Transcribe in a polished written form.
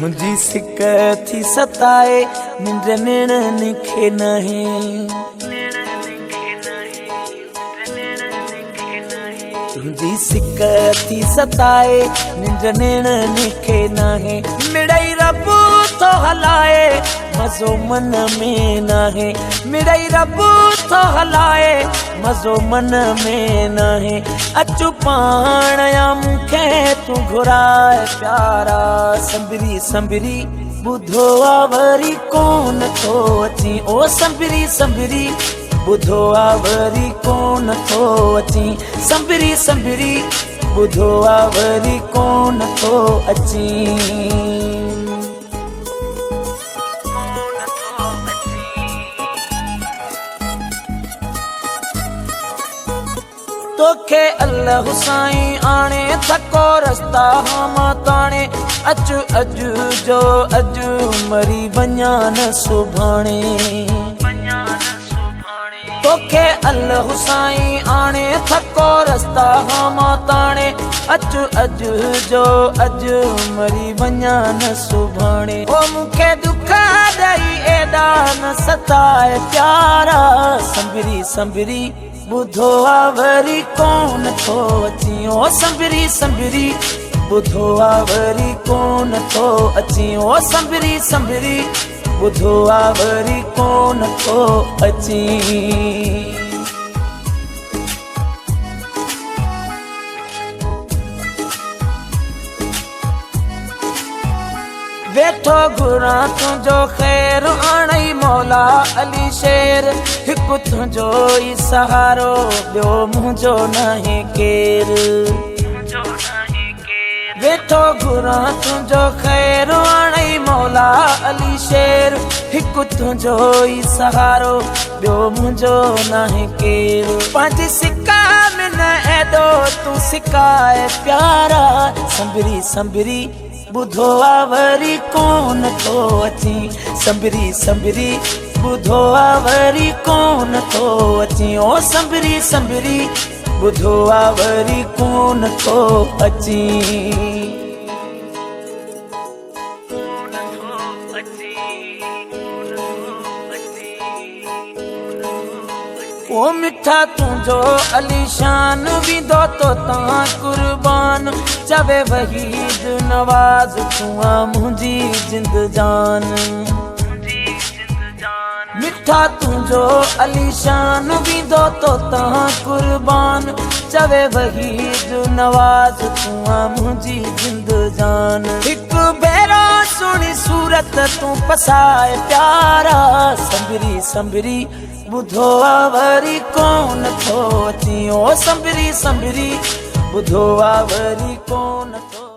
तुझी सिक थी सताए निंड नेणनि खे नाहे तुझी सिक थी सताए निंड नेणनि खे नाहे मिड़ई रब थो हलाए मज़ो मन में नाहे मिड़ई रब थो हलाए मज़ो मन में नाहे अचु पाण या मूंखे तूं घुराए प्यारा संभरी संभरी ॿुधो आ वरी कोन थो अची ओ संभरी संभरी ॿुधो आ वरी कोन थो अची संभरी संभरी ॿुधो आ वरी कोन थो अची तोखे अल्लाह साईं आणे थको रस्ता मां ताणे अचु अॼु जो अॼु मरी वञा न सुभाणे तोखे अल्लाह साईं आणे थको रस्ता मां ताणे अचु अॼु जो अॼु मरी वञा न सुभाणे ओ मूंखे दुख ॾेई एॾा न सताए प्यारा संभरी संभरी ॿुधो आ वरी कोन थो अची ओ संभरी संभरी ॿुधो आ वरी कोन थो अची ओ संभरी संभरी ॿुधो आ वरी कोन थो अची वेठो घुरां तुंहिंजो ख़ैर आणई मौला अली शेर हिकु तुंहिंजो ई सहारो ॿियो मुंहिंजो नाहे केरु वेठो घुरां तुंहिंजो ख़ैर आणई मौला अली शेर हिकु तुंहिंजो ई सहारो ॿियो मुंहिंजो नाहे केरु पंहिंजी सिका में न एॾो तूं सिकाए प्यारा संभरी संभरी ॿुधो आ वरी कोन थो अची संभरी संभरी ॿुधो आ वरी कोन थो अची ओ संभरी संभरी ॿुधो आ वरी कोन थो अची ओ मिठा तुंहिंजो अलीशान विंदो तो तां कुर्बान चवे वहीद नवाज़ तूं आ मुंहिंजी जिंद जान मिठा तुंहिंजो अलीशान विंदो तो तां कुर्बान चवे वहीद नवाज़ तूं आ मुंहिंजी जिंद जान हिकु भेरो सुहिणी सूरत तूं पसाए प्यारा संभरी संभरी ॿुधो आ वरी कोन थो अची ओ संभरी संभरी ॿुधो आ वरी कोन थो